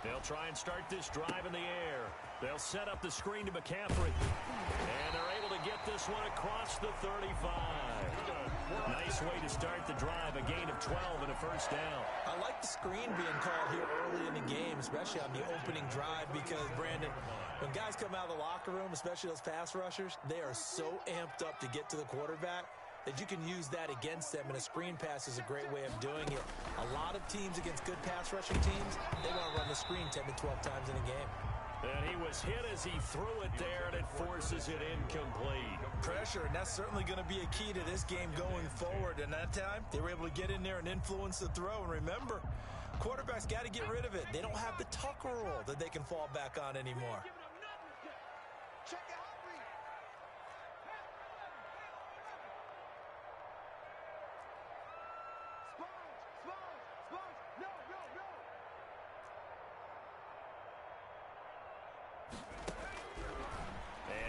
They'll try and start this drive in the air. They'll set up the screen to McCaffrey. And they're able to get this one across the 35. Nice way to start the drive, a gain of 12 and a first down. I like the screen being called here early in the game, especially on the opening drive, because, Brandon, when guys come out of the locker room, especially those pass rushers, they are so amped up to get to the quarterback that you can use that against them, and a screen pass is a great way of doing it. A lot of teams against good pass rushing teams, they want to run the screen 10 to 12 times in a game. And he was hit as he threw it there, and it forces it incomplete. Pressure, and that's certainly going to be a key to this game going forward. And that time, they were able to get in there and influence the throw. And remember, quarterbacks got to get rid of it. They don't have the tuck rule that they can fall back on anymore.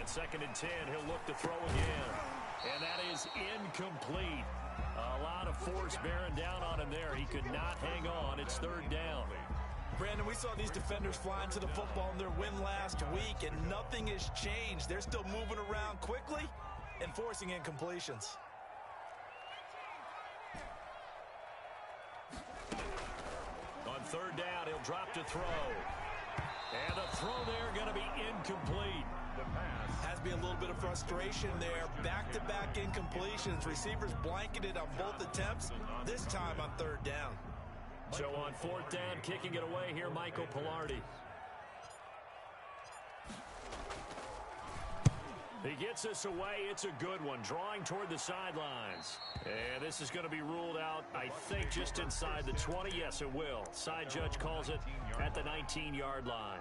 Second and 10, he'll look to throw again. And that is incomplete. A lot of force bearing down on him there. He could not hang on. It's third down. Brandon, we saw these defenders flying to the football in their win last week, and nothing has changed. They're still moving around quickly and forcing incompletions. On third down, he'll drop to throw. And the throw there going to be incomplete. Has to be a little bit of frustration there. Back-to-back incompletions. Receivers blanketed on both attempts, this time on third down. So on fourth down, kicking it away here, Michael Pilardi. He gets this away. It's a good one, drawing toward the sidelines. And this is going to be ruled out, I think, just inside the 20. Yes, it will. Side judge calls it at the 19-yard line.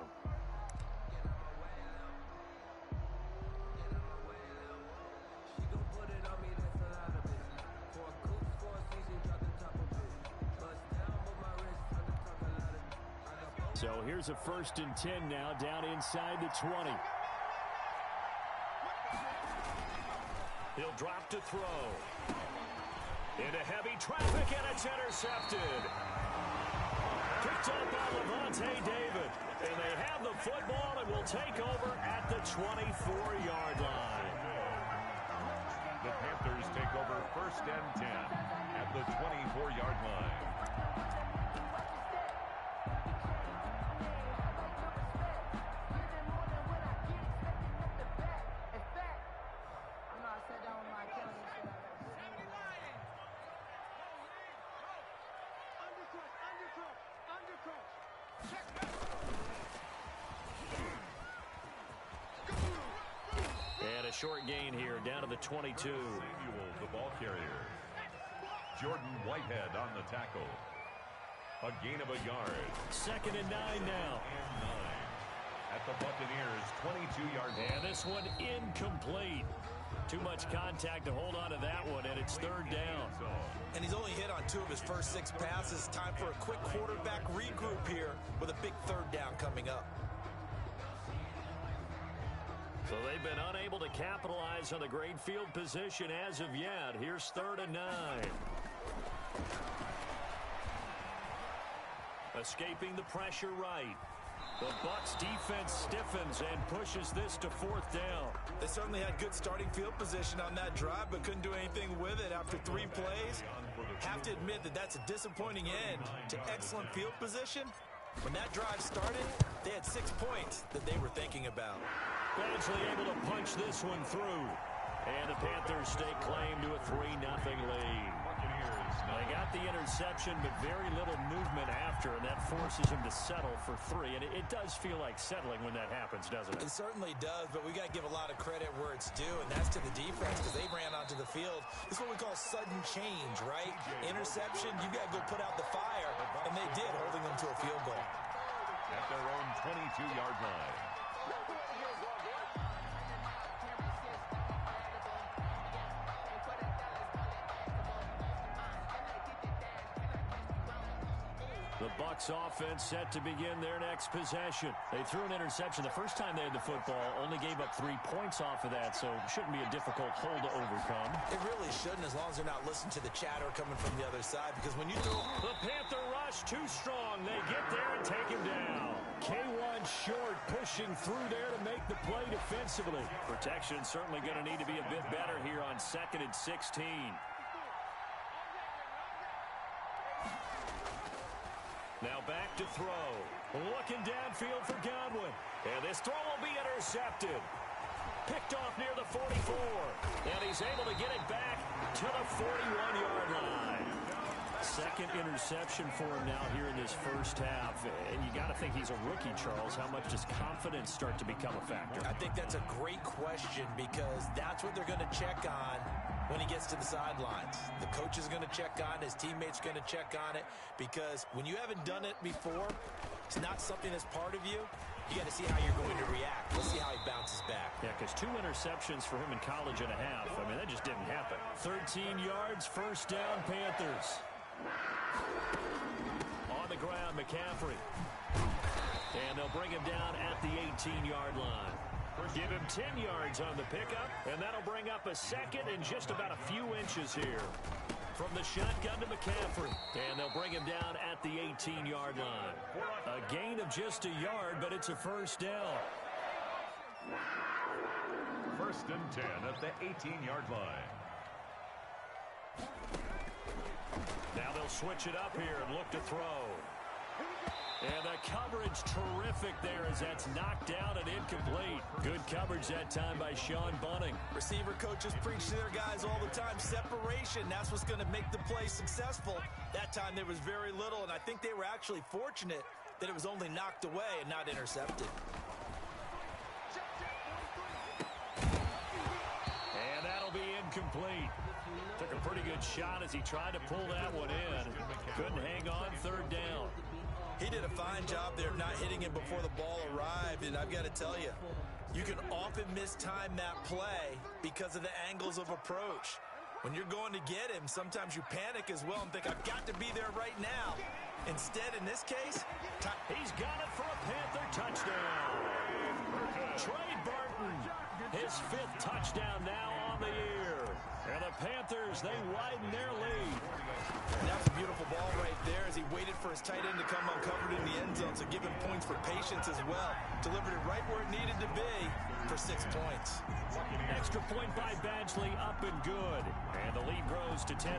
So here's a first and 10 now, down inside the 20. He'll drop to throw. Into heavy traffic, and it's intercepted. Picked up by Levante David. And they have the football and will take over at the 24-yard line. The Panthers take over first and 10 at the 24-yard line. And a short gain here, down to the 22. Samuel, the ball carrier. Jordan Whitehead on the tackle. A gain of a yard. Second and 9 now. And 9 at the Buccaneers' 22-yard line. And this one incomplete. Too much contact to hold on to that one, and it's third down. And he's only hit on 2 of his first 6 passes. Time for a quick quarterback regroup here with a big third down coming up. So they've been unable to capitalize on the great field position as of yet. Here's third and 9. Escaping the pressure right. The Bucs defense stiffens and pushes this to fourth down. They certainly had good starting field position on that drive, but couldn't do anything with it after 3 plays. Have to admit that that's a disappointing end to excellent field position. When that drive started, they had 6 points that they were thinking about. Badgley able to punch this one through. And the Panthers stake claim to a 3-0 lead. They got the interception, but very little movement after, and that forces them to settle for 3. And it does feel like settling when that happens, doesn't it? It certainly does, but we got to give a lot of credit where it's due, and that's to the defense because they ran onto the field. This is what we call sudden change, right? Interception, you got to go put out the fire, and they did, holding them to a field goal. At their own 22-yard line. The Bucs offense set to begin their next possession. They threw an interception the first time they had the football, only gave up 3 points off of that, so it shouldn't be a difficult hole to overcome. It really shouldn't, as long as they're not listening to the chatter coming from the other side, because when you throw... The Panther rush too strong. They get there and take him down. K1 short, pushing through there to make the play defensively. Protection certainly going to need to be a bit better here on 2nd and 16. Now back to throw. Looking downfield for Godwin. And this throw will be intercepted. Picked off near the 44. And he's able to get it back to the 41-yard line. Second interception for him now here in this first half. And you got to think he's a rookie, Charles. How much does confidence start to become a factor? I think that's a great question, because that's what they're going to check on when he gets to the sidelines. The coach is going to check on it. His teammates are going to check on it, because when you haven't done it before, it's not something that's part of you. You got to see how you're going to react. Let's see how he bounces back. Yeah, because 2 interceptions for him in college and a half. I mean, that just didn't happen. 13 yards, first down, Panthers. On the ground, McCaffrey. And they'll bring him down at the 18-yard line. Give him 10 yards on the pickup, and that'll bring up a second and just about a few inches here. From the shotgun to McCaffrey, and they'll bring him down at the 18-yard line. A gain of just a yard, but it's a first down. 1st and 10 at the 18-yard line. Now they'll switch it up here and look to throw. And the coverage terrific there as that's knocked down and incomplete. Good coverage that time by Sean Bunting. Receiver coaches preach to their guys all the time. Separation, that's what's going to make the play successful. That time there was very little, and I think they were actually fortunate that it was only knocked away and not intercepted. And that'll be incomplete. Took a pretty good shot as he tried to pull that one in. Couldn't hang on, 3rd down. He did a fine job there of not hitting him before the ball arrived, and I've got to tell you, you can often mistime that play because of the angles of approach. When you're going to get him, sometimes you panic as well and think, I've got to be there right now. Instead, in this case, he's got it for a Panther touchdown. Trey Burton, his 5th touchdown now on the year. And the Panthers, they widen their lead. And that was a beautiful ball right there as he waited for his tight end to come uncovered in the end zone, so give him points for patience as well. Delivered it right where it needed to be for 6 points. Extra point by Badgley, up and good. And the lead grows to 10-0.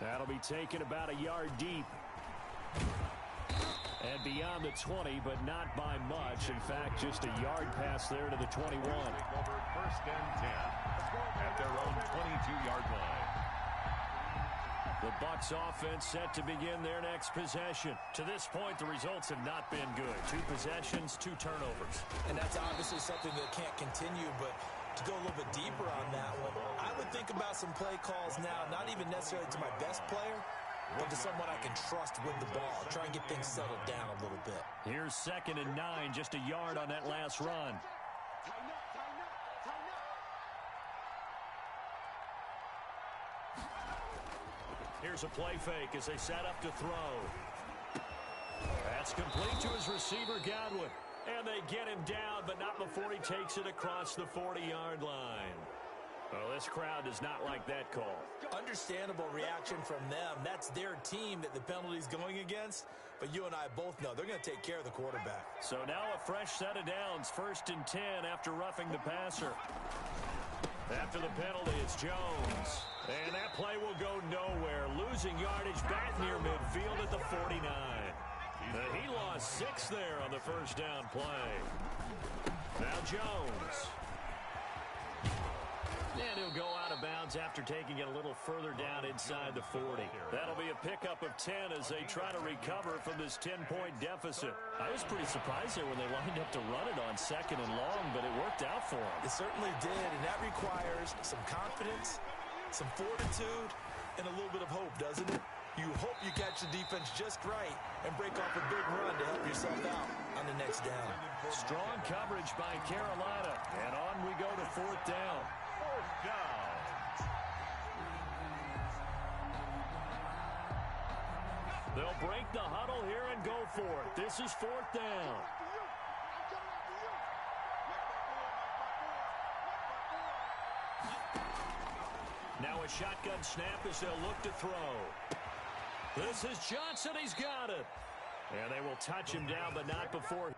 That'll be taken about a yard deep. And beyond the 20, but not by much. In fact, just a yard pass there to the 21. Over 1st and 10 at their own 22-yard line. The Bucs offense set to begin their next possession. To this point, the results have not been good. 2 possessions, 2 turnovers. And that's obviously something that can't continue, but to go a little bit deeper on that one, I would think about some play calls now, not even necessarily to my best player, but to someone I can trust with the ball. Try and get things settled down a little bit. Here's 2nd and 9, just a yard on that last run. Here's a play fake as they set up to throw. That's complete to his receiver, Godwin. And they get him down, but not before he takes it across the 40-yard line. Well, this crowd does not like that call. Understandable reaction from them. That's their team that the penalty's going against. But you and I both know they're going to take care of the quarterback. So now a fresh set of downs. 1st and 10 after roughing the passer. After the penalty, it's Jones. And that play will go nowhere. Losing yardage back near midfield at the 49. He lost 6 there on the first down play. Now Jones. And he'll go out of bounds after taking it a little further down inside the 40. That'll be a pickup of 10 as they try to recover from this 10-point deficit. I was pretty surprised there when they lined up to run it on 2nd and long, but it worked out for them. It certainly did, and that requires some confidence, some fortitude, and a little bit of hope, doesn't it? You hope you catch the defense just right and break off a big run to help yourself out on the next down. Strong coverage by Carolina, and on we go to 4th down. They'll break the huddle here and go for it. This is 4th down. Now a shotgun snap as they'll look to throw. This is Johnson. He's got it. And they will touch him down, but not before.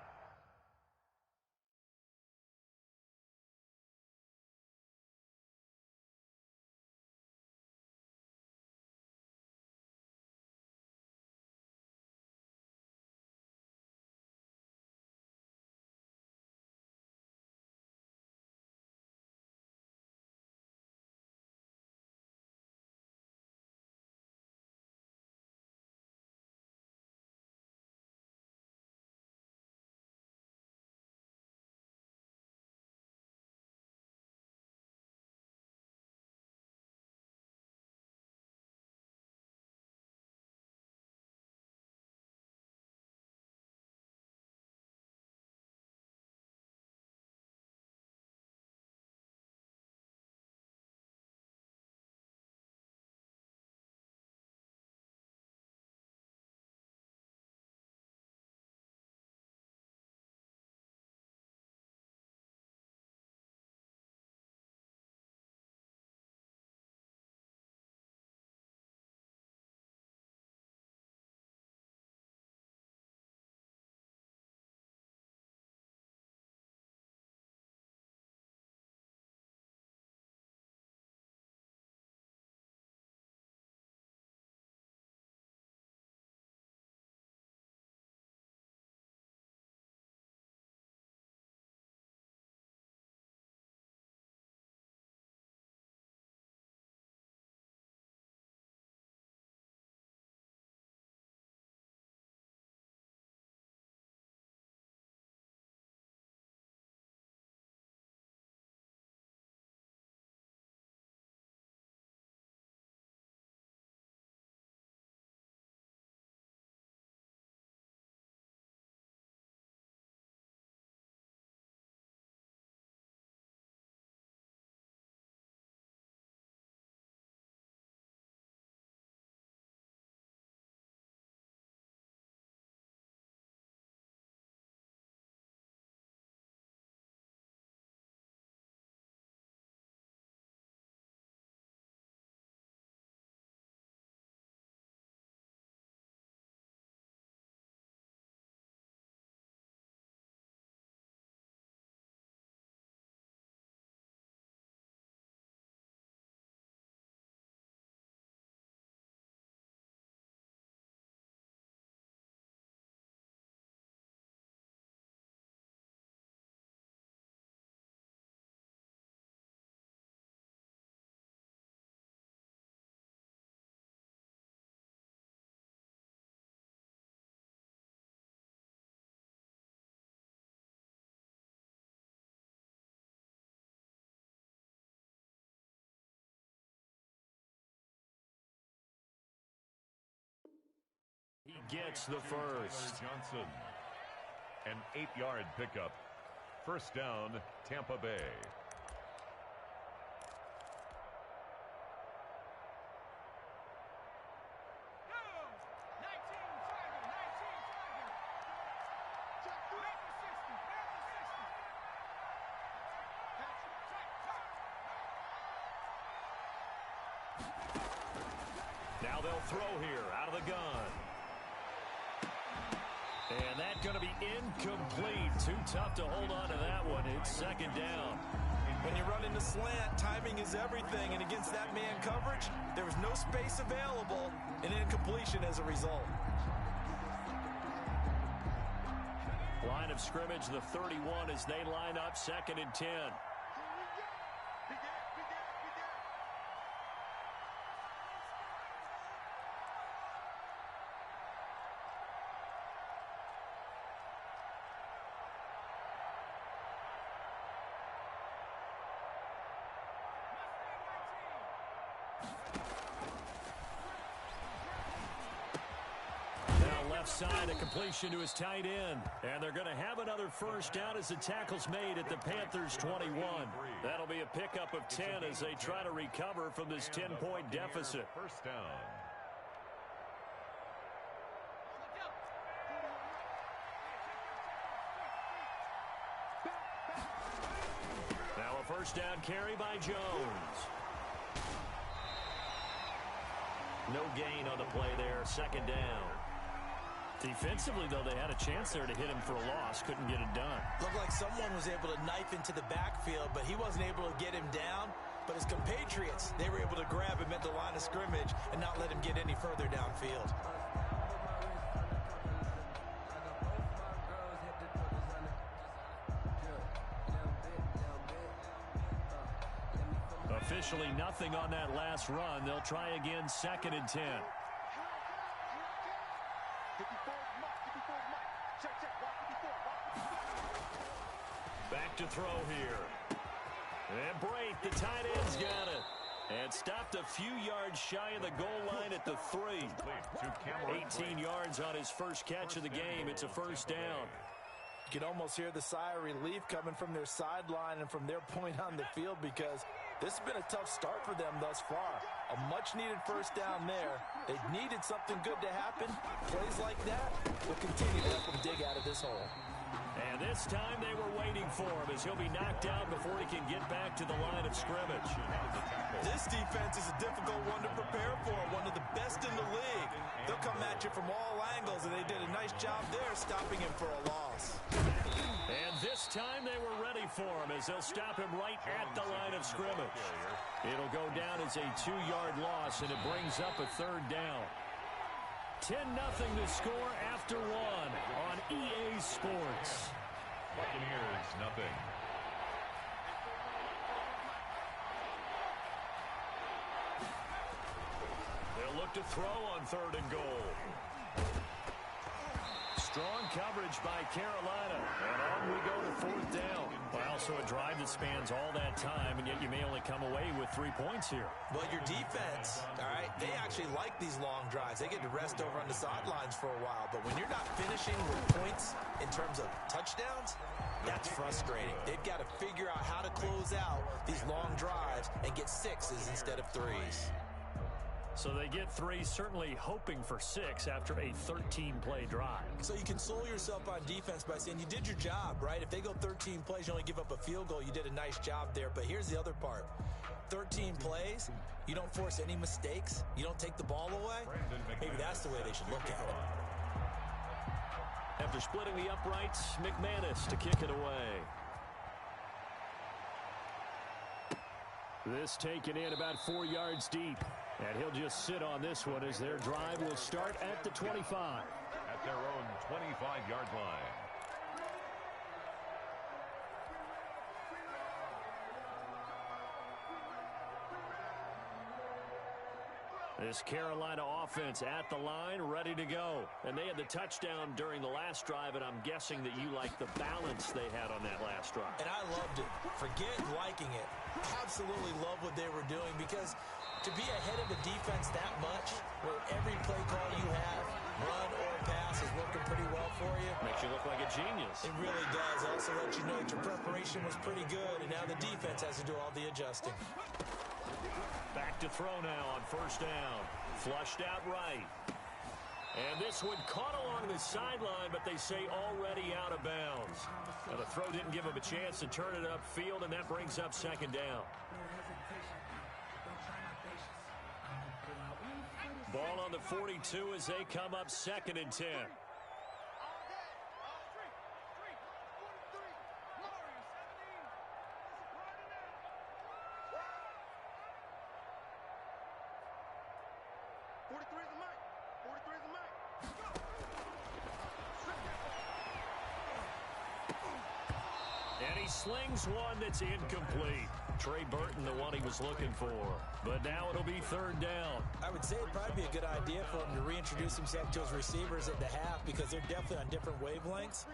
He gets the first. Johnson, an 8-yard pickup. First down, Tampa Bay. Now they'll throw here out of the gun. And that's going to be incomplete. Too tough to hold on to that one. It's 2nd down. When you run into slant, timing is everything. And against that man coverage, there was no space available. And incompletion as a result. Line of scrimmage, the 31 as they line up 2nd and 10. Side, a completion to his tight end. And they're going to have another first down as the tackle's made at the Panthers 21. That'll be a pickup of 10 as they try to recover from this 10-point deficit. First down. first down carry by Jones. No gain on the play there, second down. Defensively, though, they had a chance there to hit him for a loss. Couldn't get it done. Looked like someone was able to knife into the backfield, but he wasn't able to get him down. But his compatriots, they were able to grab him at the line of scrimmage and not let him get any further downfield. Officially nothing on that last run. They'll try again, 2nd and 10. Back to throw here. And Brate, the tight end's got it. And stopped a few yards shy of the goal line at the 3. 18 yards on his first catch of the game. It's a first down. You can almost hear the sigh of relief coming from their sideline and from their point on the field, because this has been a tough start for them thus far. A much-needed first down there. They needed something good to happen. Plays like that will continue to help them dig out of this hole. And this time they were waiting for him, as he'll be knocked down before he can get back to the line of scrimmage. This defense is a difficult one to prepare for, one of the best in the league. They'll come at you from all angles, and they did a nice job there stopping him for a loss. And this time they were ready for him, as they'll stop him right at the line of scrimmage. It'll go down as a 2-yard loss, and it brings up a 3rd down. 10-0 to score after 1 on EA Sports. Buccaneers, nothing. They'll look to throw on 3rd and goal. Strong coverage by Carolina. And on we go to 4th down. Well, so a drive that spans all that time, and yet you may only come away with 3 points here. Well, your defense, all right, they actually like these long drives. They get to rest over on the sidelines for a while. But when you're not finishing with points in terms of touchdowns, that's frustrating. They've got to figure out how to close out these long drives and get 6s instead of 3s. So they get 3, certainly hoping for 6 after a 13-play drive. So you console yourself on defense by saying you did your job, right? If they go 13 plays, you only give up a field goal, you did a nice job there. But here's the other part. 13 plays, you don't force any mistakes, you don't take the ball away. Maybe that's the way they should look at it. After splitting the uprights, McManus to kick it away. This taken in about 4 yards deep. And he'll just sit on this one as their drive will start at the 25. At their own 25-yard line. This Carolina offense at the line, ready to go. And they had the touchdown during the last drive, and I'm guessing that you like the balance they had on that last drive. And I loved it. Forget liking it. Absolutely love what they were doing, because to be ahead of a defense that much, where every play call you have, run or pass, is working pretty well for you. Makes you look like a genius. It really does. Also lets you know that your preparation was pretty good, and now the defense has to do all the adjusting. Back to throw now on 1st down. Flushed out right. And this one caught along the sideline, but they say already out of bounds. Now the throw didn't give him a chance to turn it upfield, and that brings up 2nd down. Ball on the 42 as they come up 2nd and 10. And he slings one that's incomplete. Trey Burton, the one he was looking for. But now it'll be 3rd down. I would say it'd probably be a good idea for him to reintroduce himself to his receivers at the half, because they're definitely on different wavelengths.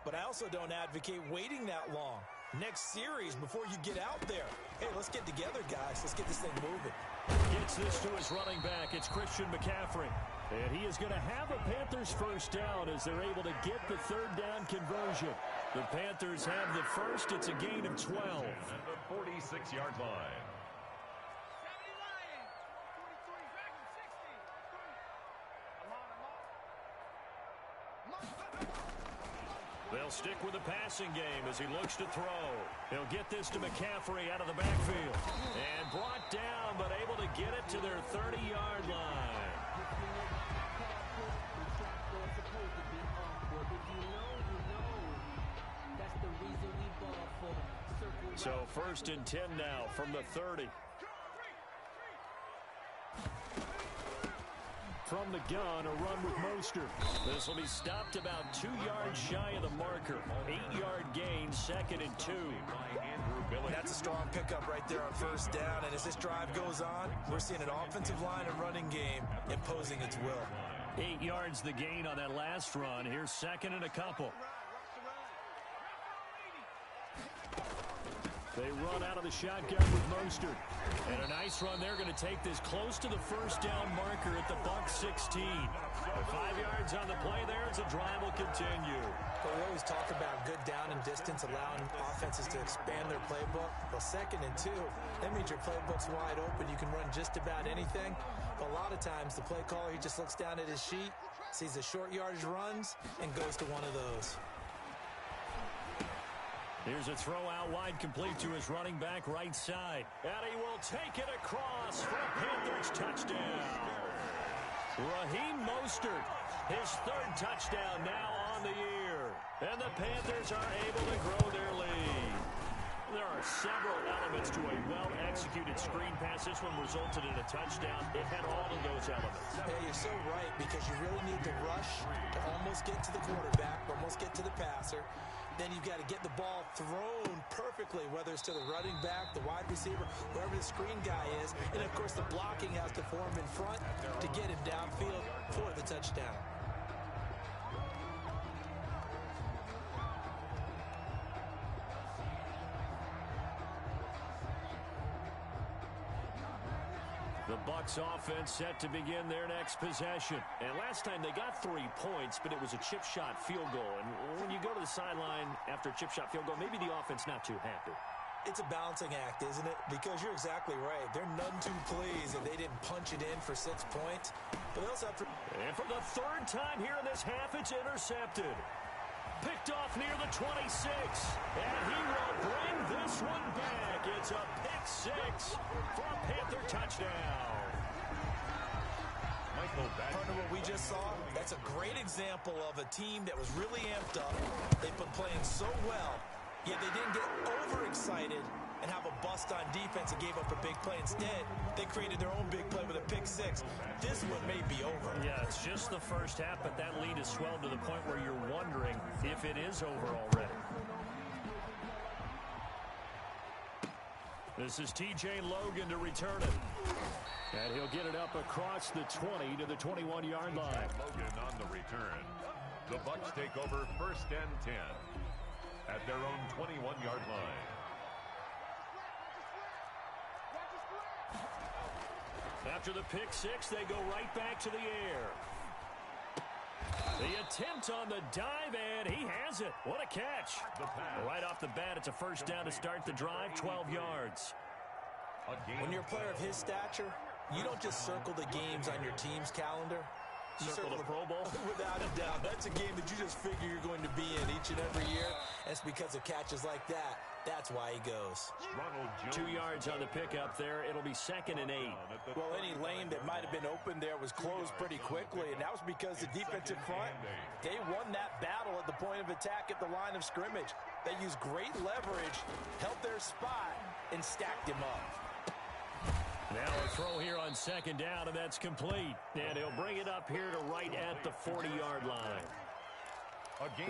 But I also don't advocate waiting that long. Next series, before you get out there, hey, let's get together, guys. Let's get this thing moving. Gets this to his running back. It's Christian McCaffrey. And he is going to have a Panthers first down as they're able to get the 3rd down conversion. The Panthers have the first. It's a gain of 12. And the 46-yard line. They'll stick with the passing game as he looks to throw. He'll get this to McCaffrey out of the backfield. And brought down, but able to get it to their 30-yard line. So 1st and 10 now from the 30. From the gun, a run with Mostert. This will be stopped about 2 yards shy of the marker. 8-yard gain, 2nd and 2. That's a strong pickup right there on 1st down. And as this drive goes on, we're seeing an offensive line and running game imposing its will. 8 yards the gain on that last run. Here's 2nd and a couple. They run out of the shotgun with Mostert. And a nice run. They're going to take this close to the 1st down marker at the Buck 16. 5 yards on the play there as the drive will continue. But we always talk about good down and distance, allowing offenses to expand their playbook. Well, 2nd and 2, that means your playbook's wide open. You can run just about anything. But a lot of times, the play caller, he just looks down at his sheet, sees the short yardage runs, and goes to one of those. Here's a throw out wide, complete to his running back right side. And he will take it across for a Panthers touchdown. Raheem Mostert, his 3rd touchdown now on the year. And the Panthers are able to grow their lead. There are several elements to a well-executed screen pass. This one resulted in a touchdown. It had all of those elements. Yeah, you're so right, because you really need to rush to almost get to the quarterback, almost get to the passer. Then you've got to get the ball thrown perfectly, whether it's to the running back, the wide receiver, whoever the screen guy is. And, of course, the blocking has to form in front to get him downfield for the touchdown. The Bucs offense set to begin their next possession. And last time they got 3 points, but it was a chip shot field goal. And when you go to the sideline after a chip shot field goal, maybe the offense not too happy. It's a balancing act, isn't it? Because you're exactly right. They're none too pleased that they didn't punch it in for 6 points. But they also have to... And for the 3rd time here in this half, it's intercepted. Picked off near the 26. And he will bring this one back. It's a pick 6 for a Panther touchdown. Partner, what we just saw, that's a great example of a team that was really amped up. They've been playing so well, yet they didn't get overexcited and have a bust on defense and gave up a big play. Instead, they created their own big play with a pick 6. This one may be over. Yeah, it's just the first half, but that lead has swelled to the point where you're wondering if it is over already. This is T.J. Logan to return it. And he'll get it up across the 20 to the 21-yard line. Logan on the return. The Bucs take over 1st and 10 at their own 21-yard line. After the pick 6, they go right back to the air. The attempt on the dive, and he has it. What a catch. Right off the bat, it's a 1st down to start the drive, 12 yards. When you're a player of his stature, you don't just circle the games on your team's calendar. You circle the Pro Bowl? Without a doubt. That's a game that you just figure you're going to be in each and every year. That's because of catches like that. That's why he goes. 2 yards on the pickup there. It'll be 2nd and 8. Well, any lane that might have been open there was closed pretty quickly, and that was because the defensive front, they won that battle at the point of attack at the line of scrimmage. They used great leverage, held their spot, and stacked him up. Now a throw here on 2nd down, and that's complete. And he'll bring it up here to right at the 40-yard line.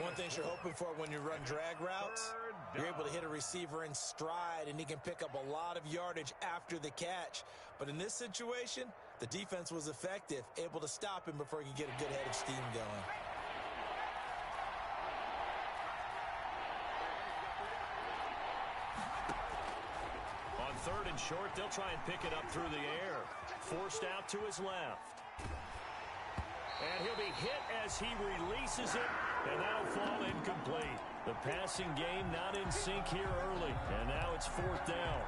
One thing you're hoping for when you run drag routes, you're able to hit a receiver in stride, and he can pick up a lot of yardage after the catch. But in this situation, the defense was effective, able to stop him before he could get a good head of steam going. On 3rd and short, they'll try and pick it up through the air. Forced out to his left. And he'll be hit as he releases it, and that'll fall incomplete. The passing game not in sync here early, and now it's 4th down.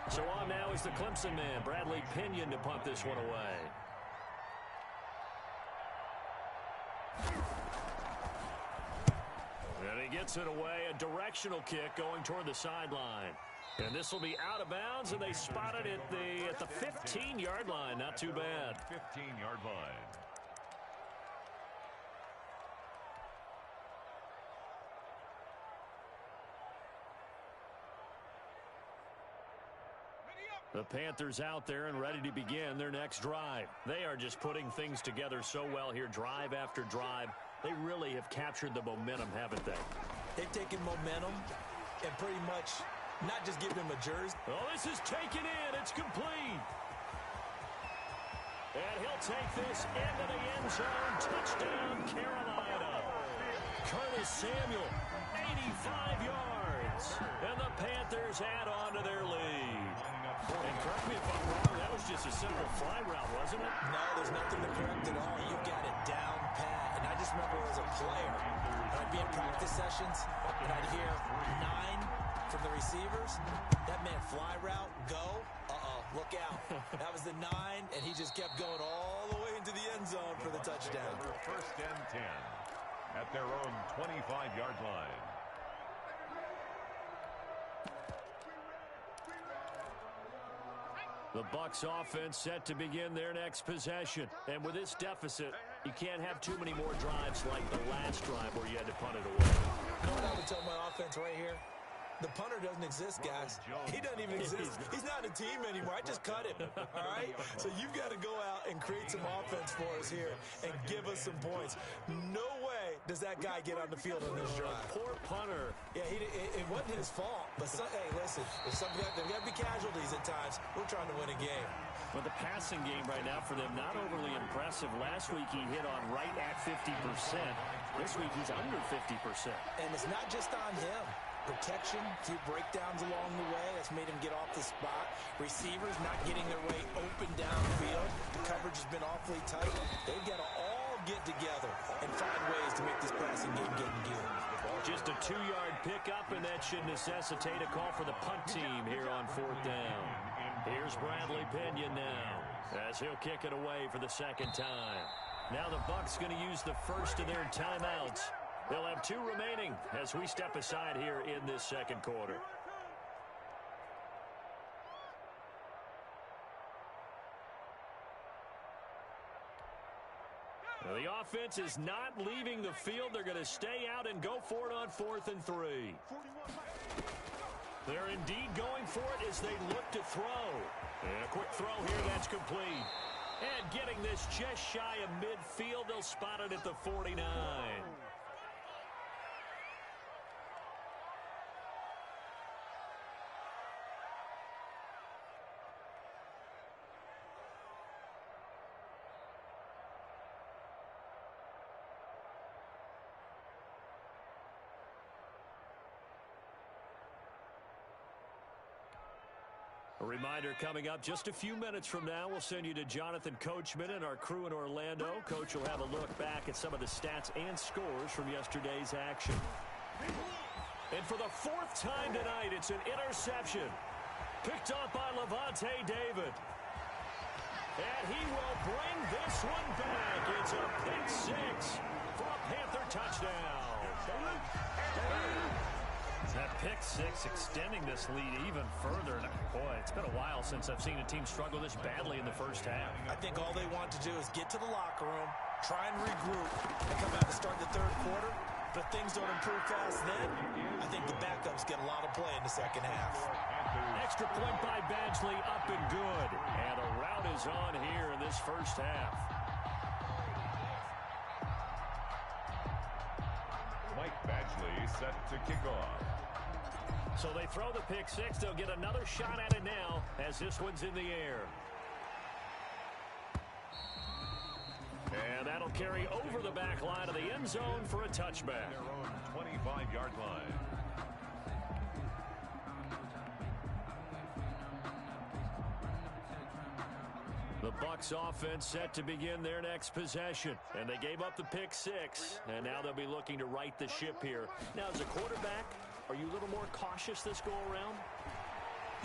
So on now is the Clemson man, Bradley Pinion, to punt this one away. gets it away. A directional kick going toward the sideline. And this will be out of bounds, and they spot it at the 15-yard line. Not too bad. 15-yard line. The Panthers out there and ready to begin their next drive. They are just putting things together so well here, drive after drive. They really have captured the momentum, haven't they? They've taken momentum and pretty much not just give them a jersey. Oh, this is taken in. It's complete. And he'll take this into the end zone. Touchdown, Carolina. Curtis Samuel, 85 yards. And the Panthers add on to their lead. And correct me if I'm wrong, that was just a simple fly route, wasn't it? No, there's nothing to correct at all. You've got it down pat. And I just remember as a player, when I'd be in practice sessions, and I'd hear 9 from the receivers. That meant fly route, go. Look out. That was the 9, and he just kept going all the way into the end zone for the touchdown. First and 10 at their own 25-yard line. The Bucs offense set to begin their next possession. And with this deficit, you can't have too many more drives like the last drive where you had to punt it away. You know what I would tell my offense right here? The punter doesn't exist, guys. He doesn't even exist. He's not a team anymore. I just cut him, all right? So you've got to go out and create some offense for us here and give us some points. No way does that guy get on the field on this drive. Poor punter. Yeah, it wasn't his fault. But, hey, listen, there's got to be casualties at times. We're trying to win a game. But the passing game right now for them, not overly impressive. Last week he hit on right at 50%. This week he's under 50%. And it's not just on him. Protection, a few breakdowns along the way. That's made him get off the spot. Receivers not getting their way open downfield. The coverage has been awfully tight. They've got to all get together and find ways to make this passing game get in gear. Just a 2-yard pickup, and that should necessitate a call for the punt team here on 4th down. Here's Bradley Pinion now as he'll kick it away for the second time. Now the Bucs going to use the first of their timeouts. They'll have 2 remaining as we step aside here in this second quarter. Well, the offense is not leaving the field. They're going to stay out and go for it on 4th and 3. They're indeed going for it as they look to throw. And a quick throw here, that's complete. And getting this just shy of midfield, they'll spot it at the 49. A reminder coming up just a few minutes from now, we'll send you to Jonathan Coachman and our crew in Orlando. Coach will have a look back at some of the stats and scores from yesterday's action. And for the 4th time tonight, it's an interception. Picked up by Levante David. And he will bring this one back. It's a pick 6 for a Panther touchdown. That pick 6 extending this lead even further. And boy, it's been a while since I've seen a team struggle this badly in the first half. I think all they want to do is get to the locker room, try and regroup, and come out to start the third quarter. But if things don't improve fast then, I think the backups get a lot of play in the second half. Extra point by Badgley, up and good. And a rout is on here in this first half. Mike Badgley set to kick off. So they throw the pick 6. They'll get another shot at it now as this one's in the air. And that'll carry over the back line of the end zone for a touchback. Their own 25-yard line. The Bucs offense set to begin their next possession. And they gave up the pick 6. And now they'll be looking to right the ship here. Now, as a quarterback, are you a little more cautious this go-around?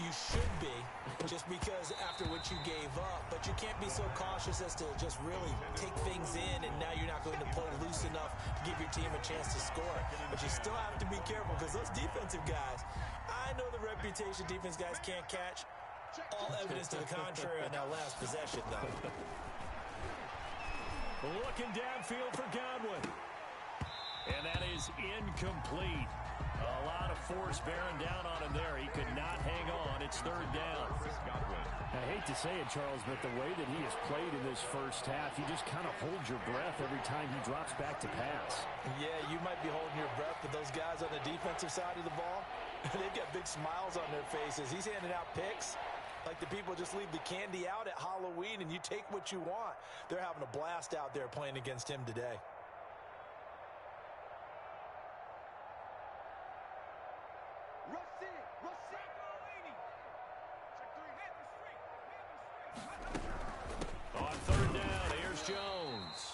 You should be, just because after what you gave up. But you can't be so cautious as to just really take things in, and now you're not going to play loose enough to give your team a chance to score. But you still have to be careful because those defensive guys, I know the reputation defense guys can't catch. All evidence to the contrary on that last possession, though. Looking downfield for Godwin. And that is incomplete. A lot of force bearing down on him there. He could not hang on. It's third down. I hate to say it, Charles, but the way that he has played in this first half, you just kind of hold your breath every time he drops back to pass. Yeah, you might be holding your breath, but those guys on the defensive side of the ball, they've got big smiles on their faces. He's handing out picks like the people just leave the candy out at Halloween and you take what you want. They're having a blast out there playing against him today. On third down, here's Jones.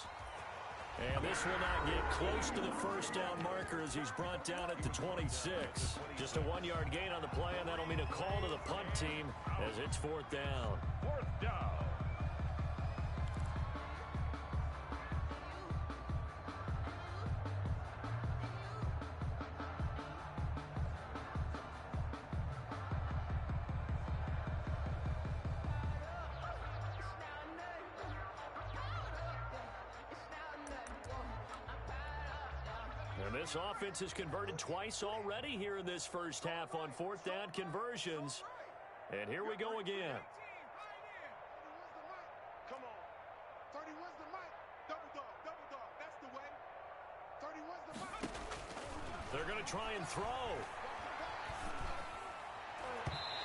And this will not get close to the first down marker as he's brought down at the 26. Just a 1-yard gain on the play, and that'll mean a call to the punt team as it's fourth down. Fourth down. And this offense has converted twice already here in this first half on fourth down conversions. And here we go again. Come on. 31's the mic. Double dog. That's the way. 31's the mic. They're going to try and throw.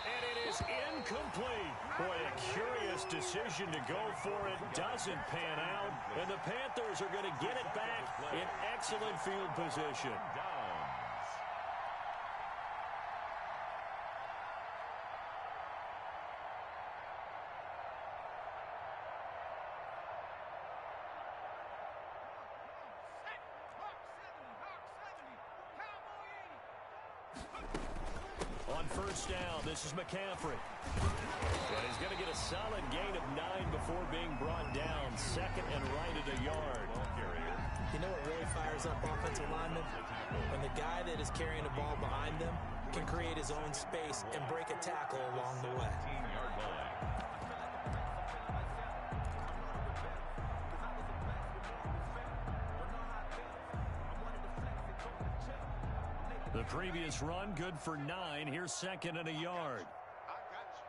And it is incomplete. Boy, a curious decision to go for it. Doesn't pan out. And the Panthers are going to get it back in excellent field position. On first down, this is McCaffrey. And he's going to get a solid gain of 9 before being brought down. Second and right at a yard. You know what really fires up offensive linemen? When the guy that is carrying the ball behind them can create his own space and break a tackle along the way. The previous run, good for 9. Here's second and a yard. I got you.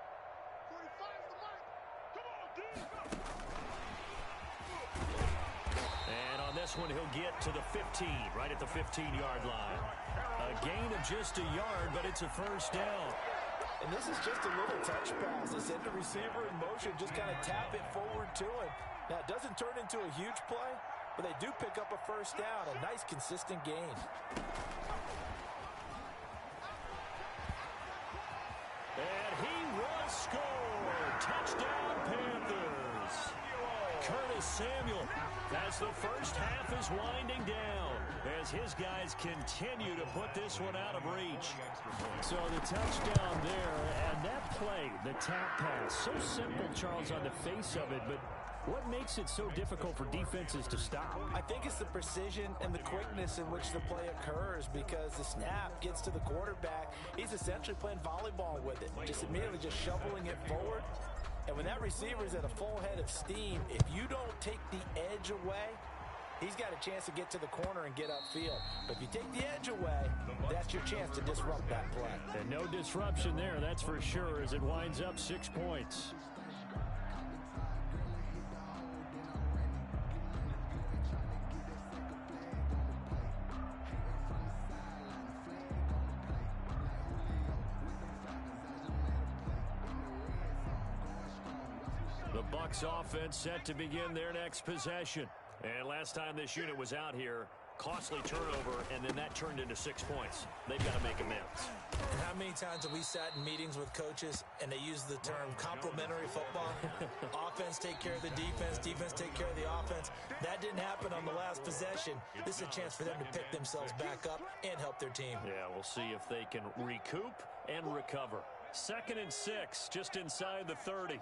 45's the mic. Come on, dude. And on this one, he'll get to the 15, right at the 15-yard line. A gain of just a yard, but it's a first down. And this is just a little touch pass. They send the receiver in motion, just kind of tap it forward to him. Now, it doesn't turn into a huge play, but they do pick up a first down, a nice, consistent gain. And he will score. Touchdown, Panthers. Curtis Samuel, as the first half is winding down, as his guys continue to put this one out of reach. So the touchdown there, and that play, the tap pass, so simple, Charles, on the face of it, but what makes it so difficult for defenses to stop? I think it's the precision and the quickness in which the play occurs because the snap gets to the quarterback. He's essentially playing volleyball with it, just immediately just shoveling it forward. And when that receiver is at a full head of steam, if you don't take the edge away, he's got a chance to get to the corner and get upfield. But if you take the edge away, that's your chance to disrupt that play. And no disruption there, that's for sure, as it winds up 6 points. The Bucs offense set to begin their next possession. And last time this unit was out here, costly turnover, and then that turned into 6 points. They've got to make amends. And how many times have we sat in meetings with coaches and they use the term complementary football? Offense take care of the defense, defense take care of the offense. That didn't happen on the last possession. This is a chance for them to pick themselves back up and help their team. Yeah, we'll see if they can recoup and recover. 2nd and 6, just inside the 30.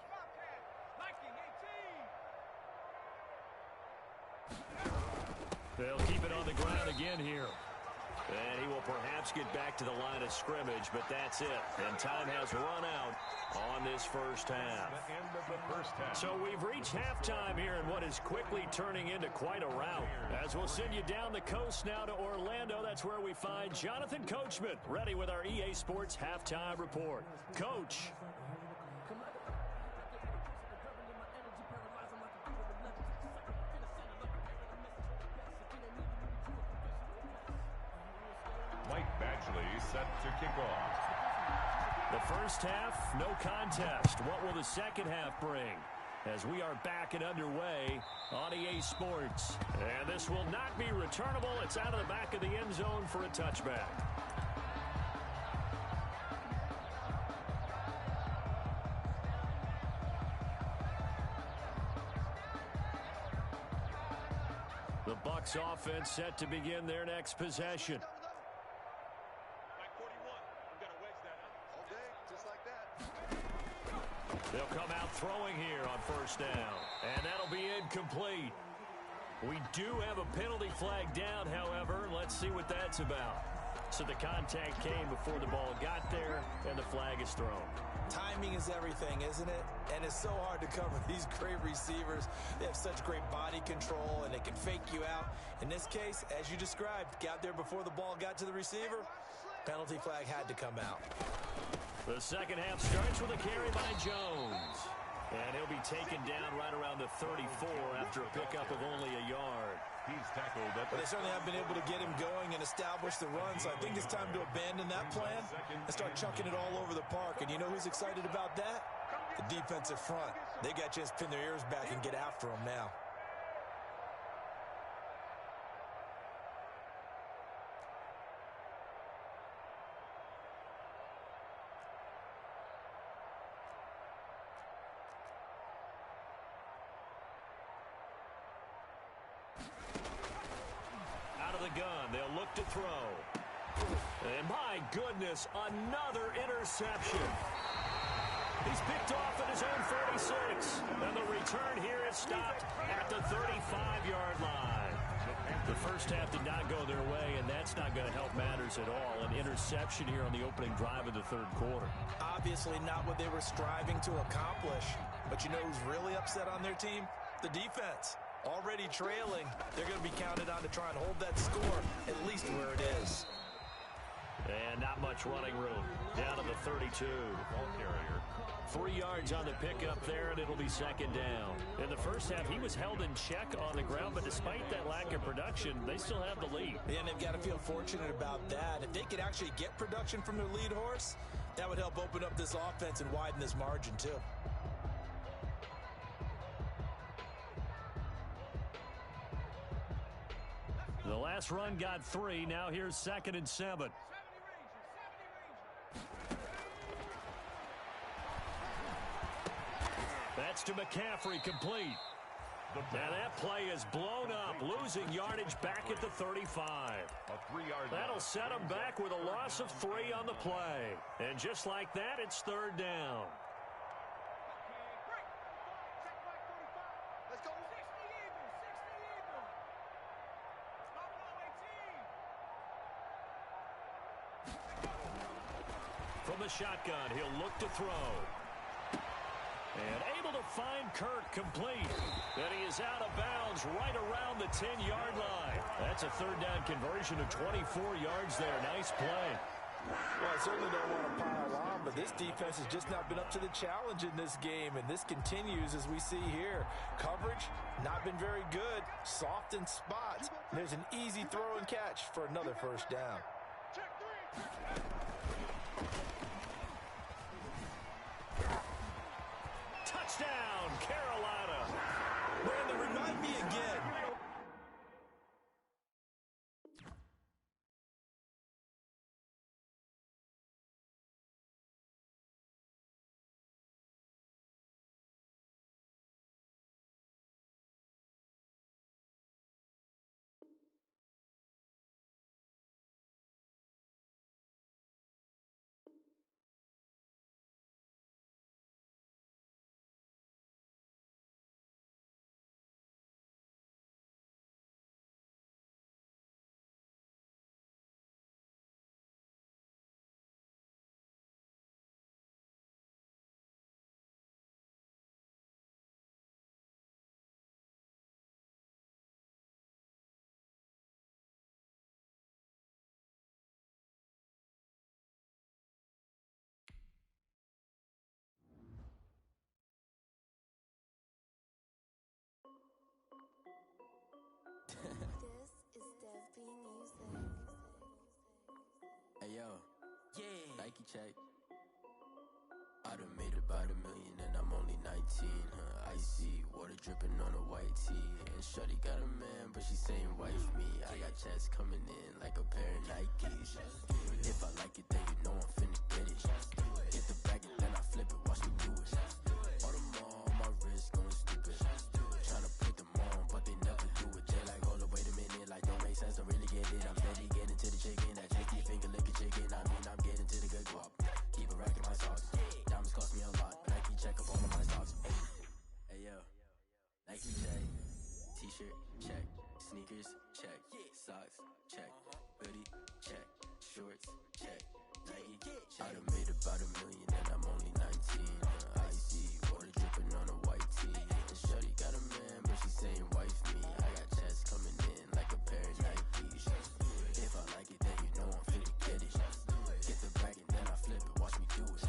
They'll keep it on the ground again here. And he will perhaps get back to the line of scrimmage, but that's it. And time has run out on this first half. The end of the first half. So we've reached halftime here in what is quickly turning into quite a rout. As we'll send you down the coast now to Orlando, that's where we find Jonathan Coachman, ready with our EA Sports Halftime Report. Coach. Mike Badgley set to kick off. The first half, no contest. What will the second half bring? As we are back and underway on EA Sports. And this will not be returnable. It's out of the back of the end zone for a touchback. The Bucs offense set to begin their next possession. They'll come out throwing here on first down. And that'll be incomplete. We do have a penalty flag down, however. Let's see what that's about. So the contact came before the ball got there, and the flag is thrown. Timing is everything, isn't it? And it's so hard to cover these great receivers. They have such great body control, and they can fake you out. In this case, as you described, got there before the ball got to the receiver. Penalty flag had to come out. The second half starts with a carry by Jones. And he'll be taken down right around the 34 after a pickup of only a yard. He's tackled at But they certainly have been able to get him going and establish the run, so I think it's time to abandon that plan and start chucking it all over the park. And you know who's excited about that? The defensive front. They got a chance to pin their ears back and get after him now. Gun. They'll look to throw. And my goodness, another interception. He's picked off at his own 36. And the return here is stopped at the 35-yard line. The first half did not go their way, and that's not going to help matters at all. An interception here on the opening drive of the third quarter. Obviously not what they were striving to accomplish. But you know who's really upset on their team? The defense. Already trailing, they're going to be counted on to try and hold that score at least where it is. And not much running room. Down to the 32. ball carrier. 3 yards on the pickup there, and it'll be second down. In the first half, he was held in check on the ground, but despite that lack of production, they still have the lead. And they've got to feel fortunate about that. If they could actually get production from their lead horse, that would help open up this offense and widen this margin too. The last run got 3. Now here's 2nd and 7. That's to McCaffrey, complete. Now that play is blown up, losing yardage back at the 35. A 3-yard That'll set him back with a loss of 3 on the play. And just like that, it's third down. From the shotgun, he'll look to throw. And able to find Kirk, complete. And he is out of bounds right around the 10-yard line. That's a third down conversion of 24 yards there. Nice play. Well, I certainly don't want to pile on, but this defense has just not been up to the challenge in this game, and this continues as we see here. Coverage, not been very good. Soft in spots. There's an easy throw and catch for another first down. Touchdown, Carolina. Brandon, remind me again. Nike check. I done made about $1 million and I'm only 19. Icy water dripping on a white tee. And shorty got a man, but she saying wife me. I got chats coming in like a pair of Nikes. If I like it, then you know I'm finna get it. Get the bag and then I flip it, watch me do it. All them on my wrist going stupid. Tryna put them on, but they never do it. They like, hold up, wait a minute, like don't make sense, don't really get it. I'm steady getting to the chicken, that tasty finger licking chicken. I mean, I'm getting to the good guap. Keep a rack in my socks. Diamonds cost me a lot, but Nike check up all of my stocks. Hey yo, Nike check. T-shirt check. Sneakers check. Socks check. Hoodie check. Shorts check. Nike I done made about $1 million and I'm only 19. Icy water dripping on a white tee. And shorty got a man, but she saying wife me. I got chats coming in like a pair of Nikes. If I like it, then you know I'm finna get it. Get the bag and then I flip it, watch me do it.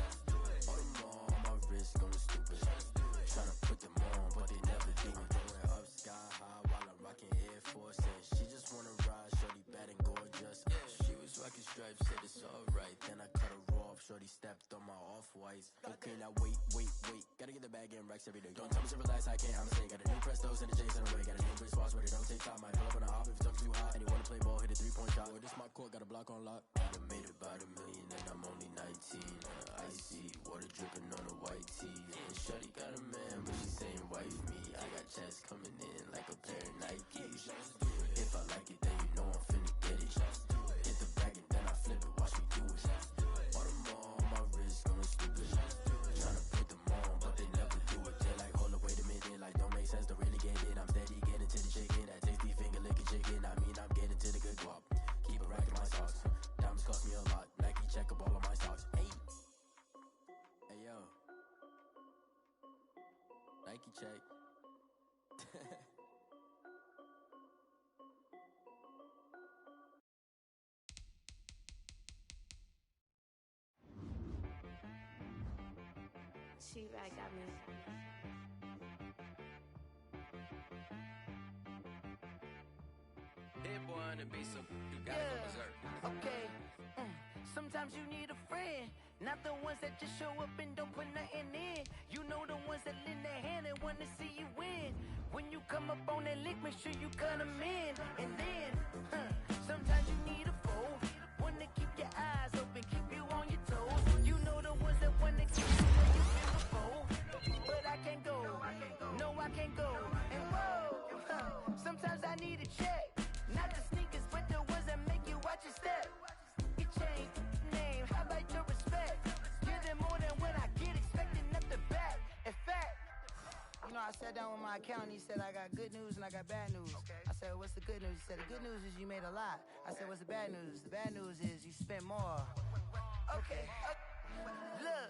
All them on my wrist going stupid. Tryna put them on, but they never do it. Going up sky high while I'm rocking Air Forces. She just wanna ride, shorty bad and gorgeous. She was rocking stripes, said it's alright. Then I cut her off, shorty stepped on my off-whites. Okay, now wait. Gotta get the bag in racks every day. Don't tell me to relax, I can't, I'm saying. Got a new Prestos and the J's in the way. Got a new Chris Foss, but it don't take time. I pull up on a hop if it's too hot. And you wanna play ball, hit a 3-point shot. Or this my court, got a block on lock. I done made about $1 million and I'm only 19. Icy water dripping on a white tee. And shorty got a man, but she saying wife me. I got chats coming in like a pair of Nikes. If I like it, then you know I'm finna get it. Get the bag and then I flip it, watch me do it. All them on my wrist going stupid. Tryna put them on, but they never do it. They like, hold up, wait a minute, like don't make sense, don't really get it. I'm steady getting to the chicken, that tasty finger licking chicken. I mean, I'm getting to the good guap. Keep a rack in my socks. Diamonds cost me a lot. Nike check up all of my stocks. Hey yo, Nike check. She-Rag got me. Hit boy on the beat, so you gotta go berserk. Okay. Sometimes you need a friend, not the ones that just show up and don't put nothing in. You know the ones that lend a hand and wanna see you win. When you come up on that lick, make sure you cut them in. And then, sometimes you need a foe, one to keep your eyes open, keep you on your toes. You know the ones that wanna keep you where you been before. But I can't go, no I can't go. And whoa, sometimes I need a check. Not the sneakers, but the ones that make you watch your step. You change name, how about your respect? Give them more than what I get, expecting up the back. In fact, you know, I sat down with my accountant, he said, I got good news and I got bad news. I said, what's the good news? He said, the good news is you made a lot. I said, what's the bad news? The bad news is you spent more. Okay. Look,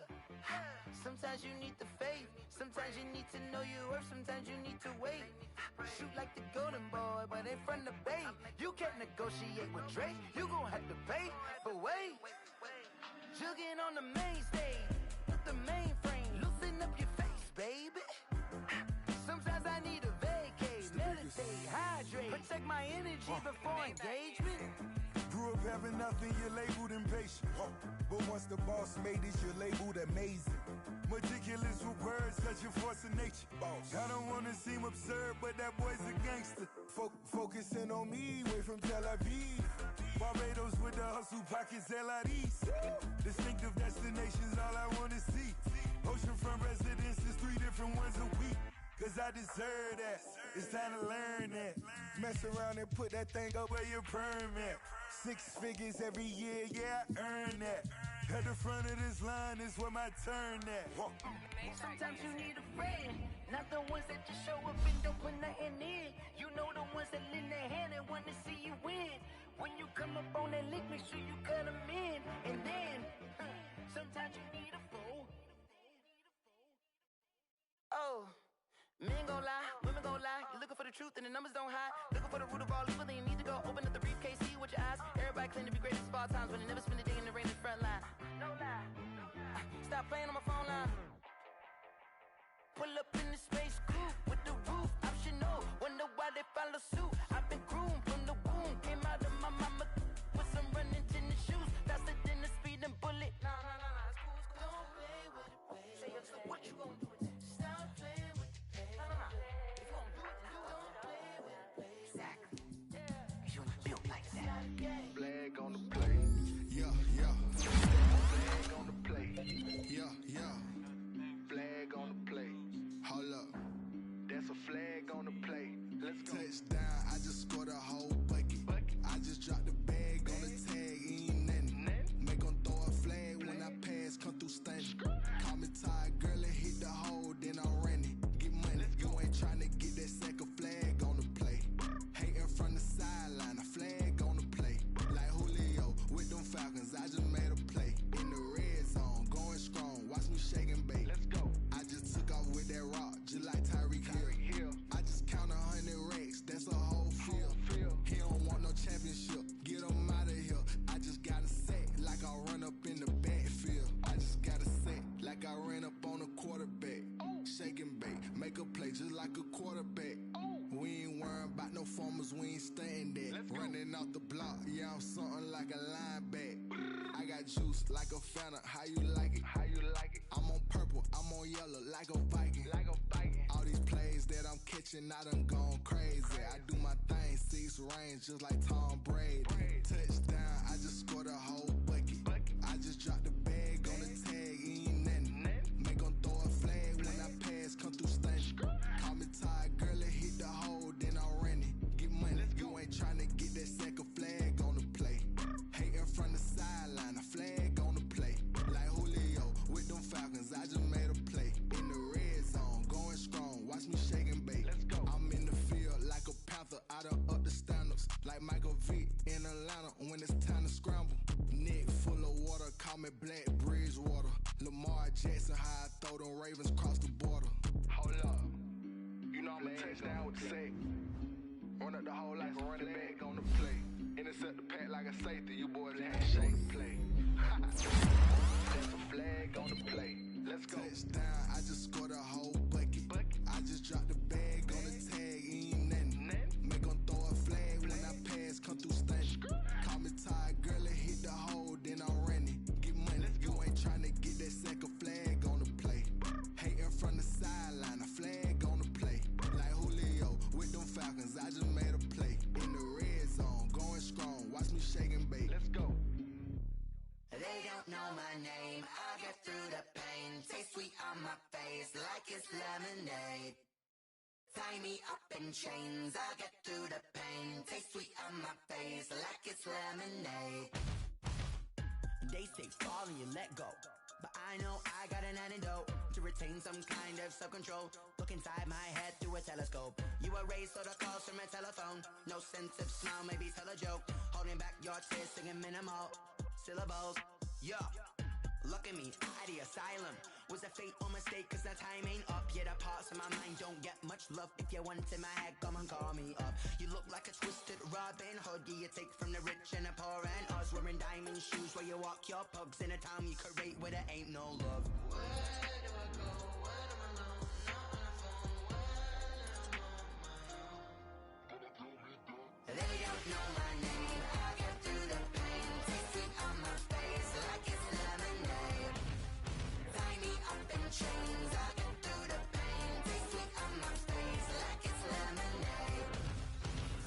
sometimes you need the faith, sometimes you need to know your worth, sometimes you need to wait. Shoot like the golden boy, but in front of Bay. You can't negotiate with Drake, you gon' have to pay. But wait, jugging on the main stage, with the mainframe, loosen up your face, baby. Sometimes I need a vacate, meditate, hydrate, protect my energy before engagement. Grew up having nothing, you're labeled impatient. But once the boss made it, you're labeled amazing. Meticulous with words, such a force of nature. I don't wanna seem absurd, but that boy's a gangster. Focusing on me, way from Tel Aviv. Barbados with the hustle pockets, LIDs. Distinctive destinations, all I wanna see. Oceanfront residences, 3 different ones a week. Cause I deserve that, it's time to learn that. Mess around and put that thing up where your permit. 6 figures every year, yeah, I earn that. At the front of this line is where my turn at. Sometimes you need a friend, not the ones that just show up and don't put nothing in. You know the ones that lend a hand and wanna see you win. When you come up on that lick, make sure you cut them in. And then, sometimes you need a fool. Oh. Men gon' lie, women gon' lie. You're looking for the truth and the numbers don't hide. Looking for the root of all evil, then you need to go open up the briefcase, see with your eyes. Everybody claim to be greatest of all times, but they never spend a day in the rain in the front line. No lie. Stop playing on my phone line. Pull up in the space coupe with the roof optional. Wonder why they follow suit. I've been groomed from the womb. Came out of my mama with some running tennis shoes. Faster than the speeding bullet. make a play just like a quarterback. We ain't worrying about no formers, we ain't staying that. Running off the block, yeah, I'm something like a lineback. I got juice like a Fanta, how you like it? I'm on purple, I'm on yellow like a Viking. All these plays that I'm catching, I done gone crazy. I do my thing, 6 range just like Tom Brady. Touchdown, I just scored a whole bucket. I just dropped the bag on the tag, ain't nothing. Make 'em throw a flag when I pass, come through stunning. Call me tired, girl, it hit the hole, then I'm running. Get money, you ain't tryna get that second flag on the play. Hating from the sideline, a flag on the play. Like Julio with them Falcons, I just made a play. In the red zone, going strong, watch me shake and bake. I'm in the field like a panther, I done up the standards. Like Michael Vick in Atlanta when it's time to scramble. Neck full of water, call me Black Bridgewater. Lamar Jackson, how I throw them Ravens cross the border. Hold up, you know I'm a touchdown with the sack. Run up the whole like a running back on the play. Intercept the pack like a safety, you boys handshake play. That's a flag on the play. Let's go. Touchdown, I just scored a whole bucket. I just dropped the bag on the tag, ain't nothing. Make 'em throw a flag when I pass, come through stunning. Call me tired, girl, it hit the hole, then I'm running. Get money, you ain't tryna get that second flag on the play. Hating from the sideline, a flag on the play. Like Julio with them Falcons, I just made a play. In the red zone, going strong, watch me shake and bake. Let's go. They don't know my name, I get through the pain. Taste sweet on my face like it's lemonade. Tie me up in chains, I get through the pain. Taste sweet on my face like it's lemonade. They say fall and you let go, but I know I got an antidote to retain some kind of self-control. Look inside my head through a telescope. You erase all the calls from a telephone. No sense of smile, maybe tell a joke. Holding back your tears, singing minimal syllables. Yeah, look at me, at the asylum. Was a fate or mistake, cause the time ain't up. Yeah, the parts of my mind don't get much love. If you want in my head, come and call me up. You look like a twisted Robin Hood. Yeah, you take from the rich and the poor and us. Wearing diamond shoes where you walk your pugs in a town you create where there ain't no love. Where do I go? When I'm alone? Not on the phone. When I'm on my own. They don't know my name. I get through the pain. Taste sweet on my face like it's lemonade. Tie me up in chains. I get through the pain. Taste sweet on my face like it's lemonade.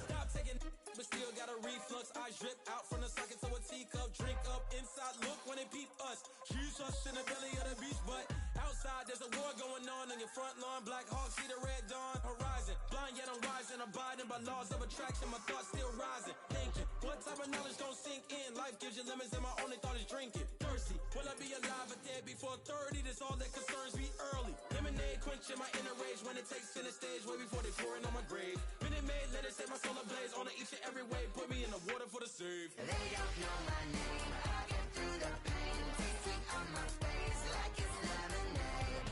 Stop taking but still got a reflux. Eyes drip out from the socket to a teacup. Drink up inside, look when they peep us. Choose us in the belly of the beach, but outside there's a war going on your front lawn. Black Hawk, see the red dawn horizon. Blind yet I'm rising, abiding by laws of attraction. My thoughts still rising, thinking what type of knowledge gon' sink in? Life gives you lemons and my only thought is drinking. Thirsty, will I be alive or dead before 30? That's all that concerns me early. Lemonade quenching my inner rage when it takes center stage way before they pour it on my grave. Minute Maid, let it set my soul ablaze on each and every way. Put me in the water for the save. They don't know my name. I get through the pain. Taste sweet on my face like it's lemonade.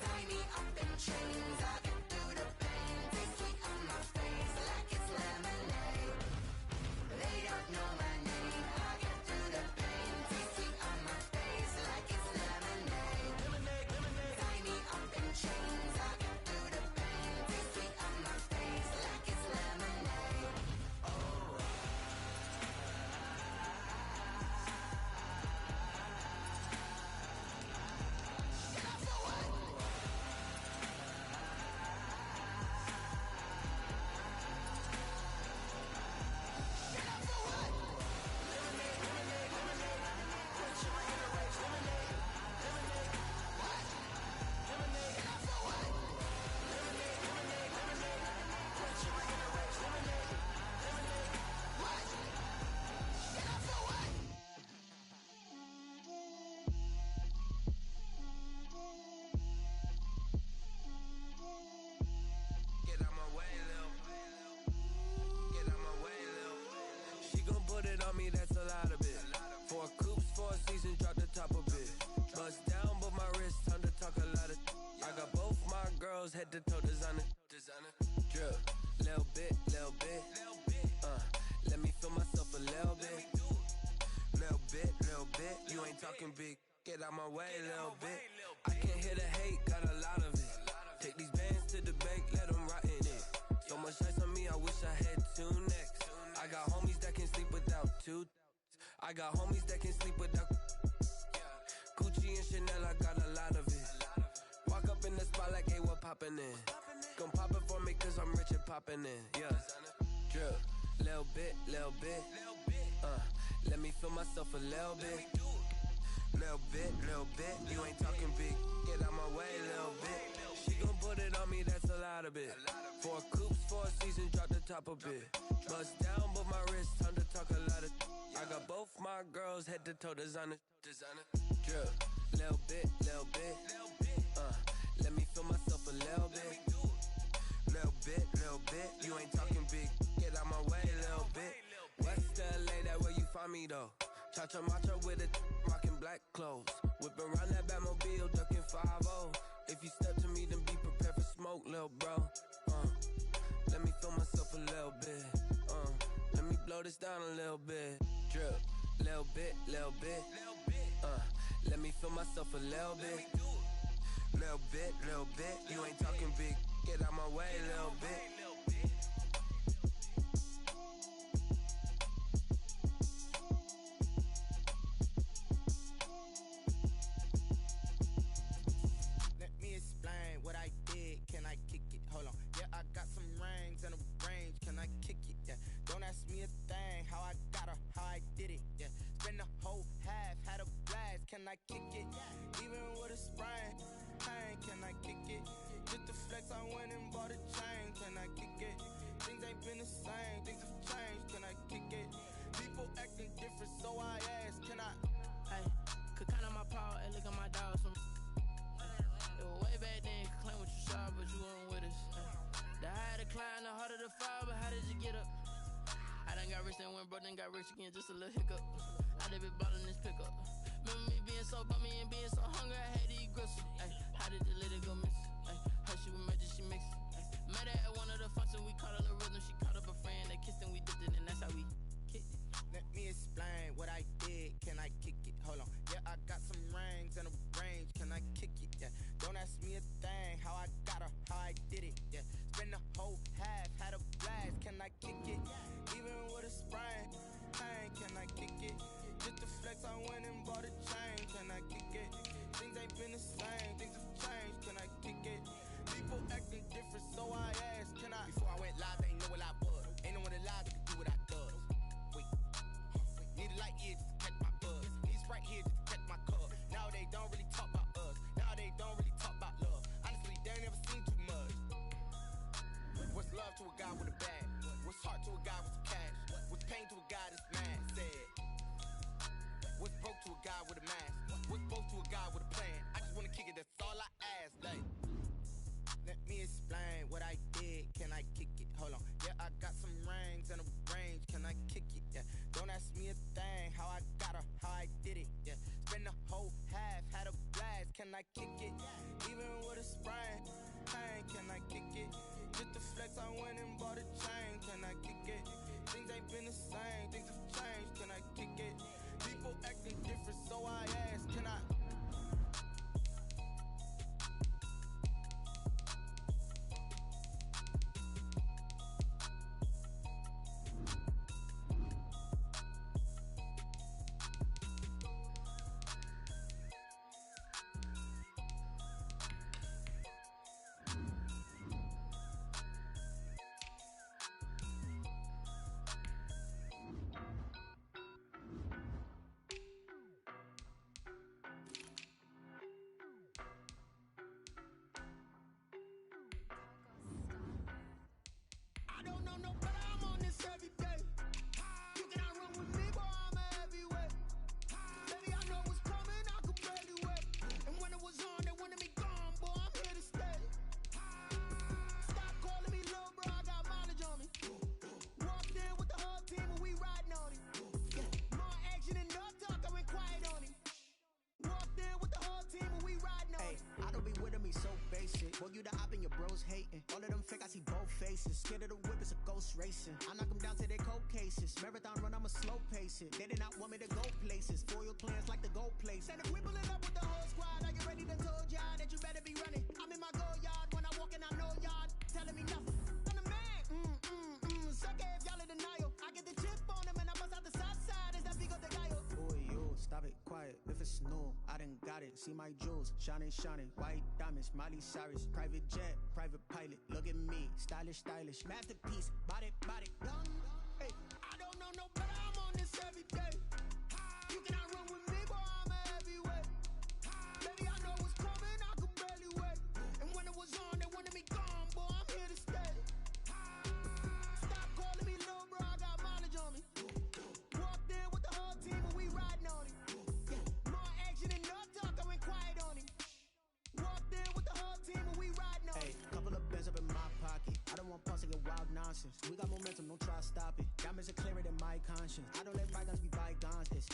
Tie me up in chains. I get through the pain. Taste sweet on my face like it's lemonade. They don't know my name. I get through the pain. Taste sweet on my face like it's lemonade. Tie me up in chains. I get through the pain. Taste sweet on my face like it's lemonade. Get out my way, Lil. Get out my way, Lil. She gon' put it on me, that's a lot of it. 4 coops, 4 seasons, drop the top a bit. Bust down, but my wrist, time to talk a lot of. I got both my girls head to toe designer. Drip, little bit, little bit. Let me feel myself a little bit. Little bit, little bit. You ain't talking big. Get out my way, little bit. I can't hear the hate, got a lot of it. Take these bands to the bank, let them rot in it. So much ice on me, I wish I had two necks. I got homies that can sleep without two. I got homies that can sleep without Gucci and Chanel, I got a lot of it. Walk up in the spot like, hey, what poppin' in? Gon' pop it for me cause I'm rich and poppin' in. Yeah, drip, little bit. Let me feel myself a little bit. Little bit, you ain't talking big. Get out my way, little bit. She gon' put it on me, that's a lot of it. 4 coops, 4 seasons, drop the top a bit. Bust down, but my wrist, time to talk a lot of. I got both my girls, head to toe designer. Drip, little bit. Let me feel myself a little bit. Little bit, you ain't talking big. Get out my way, little bit. West LA, that where you find me though. Cha-cha macha with a rockin' black clothes. Whip around that Batmobile, ducking 5-0. If you step to me, then be prepared for smoke, lil' bro. Let me feel myself a little bit. Let me blow this down a little bit. Drip, little bit. Let me feel myself a little bit. Little bit. You ain't talking big. Get out my way, little bit. Let me explain what I did. Can I kick it? Hold on. Yeah, I got some rings and a range. Can I kick it? Yeah. Don't ask me a thing. How I got her, how I did it. Yeah. Spend the whole half, had a blast. Can I kick it? Even with a sprain. Pain, can I kick it? Just the flex, I went and bought a chain. Can I kick it? Things ain't been the same. Things have changed. Can I kick it? People acting different, so I ask. Can I? Hey, could count on my power and look at my dogs. It was way back then, could claim what you saw, but you weren't with us. The higher the climb, the harder the fall, but how did you get up? I done got rich, then went broke, then got rich again, just a little hiccup. I done been ballin' this pickup. Remember me being so bummy and being so hungry, I had to eat gristle. Ay, how did the lady go miss? Ay, her she was magic, she mixed. Met her at one of the functions, we caught a little rhythm. She caught up a friend, they kissed and we dipped it, and that's how we kicked it. Let me explain what I did. Can I kick it? Hold on. Yeah, I got some rings and a range. Can I kick it? Yeah. Don't ask me a thing. How I got her, how I did it. Yeah. Spend the whole half, had a blast. Can I kick it? Even with a sprain. Pain, can I kick it? Just the flex, I went and bought a chain. Can I kick it? Things ain't been the same. Things have changed. Can I kick it? People acting different, so I ask. Can I? Before I went live, they ain't know what I was. Ain't no one alive that can do what I does. Wait. Need a light here just to catch my buzz. Need Sprite here just to catch my cup. Now they don't really talk about us. Now they don't really talk about love. Honestly, they ain't never seen too much. What's love to a guy with a bag? What's heart to a guy with some cash? What's pain to a guy that's mad? Said. What's broke to a guy with a mask? What's broke to a guy with a plan? I just wanna kick it, that's all I ask. Like, let me explain what I did. Can I kick it? Hold on. Yeah, I got some rings and a range. Can I kick it? Yeah. Don't ask me a thing. How I got her, how I did it. Yeah. Spend the whole half, had a blast. Can I kick it? Even with a sprain. Pain, can I kick it? Just the flex, I went and bought a chain. Can I kick it? Things ain't been the same. Things have changed. Can I kick it? People acting different, so I ask. Can I? I don't know no better, I'm on this every day. You cannot run with me, boy, I'm a heavyweight. Baby, I know what's coming, I could barely wait. And when it was on, they wanted me gone, boy, I'm here to stay. Stop calling me little bro, I got mileage on me. Walked in with the whole team and we riding on it. More action and no talk, I went quiet on him. Walked in with the whole team and we riding on it. I don't be with me so basic. Boy, you the op and your bros hating. All of them fake, I see both faces. Scared of the whip, it's a ghost racing. I knock them down to their cold cases. Marathon run, I'ma slow pace it. They did not want me to go places. Foil plans like the gold place. And if we pulling up with the whole squad, I get ready to told y'all that you better be running. I'm in my go yard when I walk in telling me nothing. I'm the man. Suck it if y'all in denial. I get the chip on them and I bust out the south side. Is that big of the guy? Boy, yo, stop it, quiet. If it's new, I done got it. See my jewels, shining, shining. White diamonds, Miley Cyrus. Private jet, private pilot. Look at me, stylish, stylish. Masterpiece, body, body. Young, hey, I don't know no better. I'm on this every day. You cannot run with me, boy, I'm a heavyweight. Baby, I know what's coming, I could barely wait. And when it was on, they wanted me gone, boy, I'm here to stay. Stop calling me little bro, I got mileage on me. Walked in with the whole team and we riding on it. Yeah, more action than no talk, I went quiet on it. Walked in with the whole team and we riding on it. Hey, couple of bands up in my pocket. I don't want pulse to get wild nonsense. We got momentum, don't try to stop it. Diamonds are clearer than my conscience. I don't let bygones be bygones.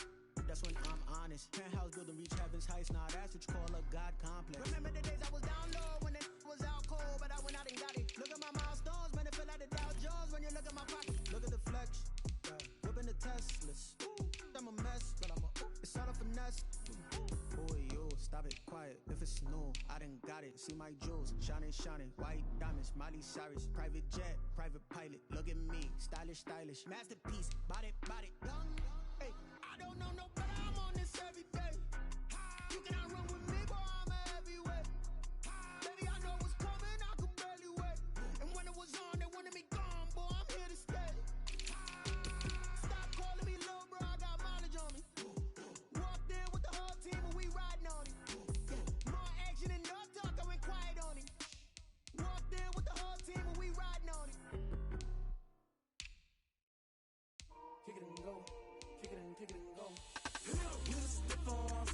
That's when I'm honest. Penthouse building reach heaven's heights. Now that's what you call a God complex. Remember the days I was down low when it was out cold, but I went out and got it. Look at my milestones, man, it feel like the Dow Jones when you look at my pocket. Look at the flex, whipping the Teslas. I'm a mess, but it's all a finesse. Boy, yo, stop it, quiet. If it's new, I done got it. See my jewels, shining, shining. White diamonds, Miley Cyrus. Private jet, private pilot. Look at me, stylish, stylish. Masterpiece, body, body. Young, hey, I don't know no better. I'm on this every day. You cannot run with me, boy, I'm a heavyweight. Baby, I know what's coming, I could barely wait. And when it was on, they wanted me gone, boy, I'm here to stay. Stop calling me little bro, I got mileage on me. Walked in with the whole team and we riding on it. More action than no talk, I went quiet on it. Walked in with the whole team and we riding on it. Kick it and go. Kick it and go. You step on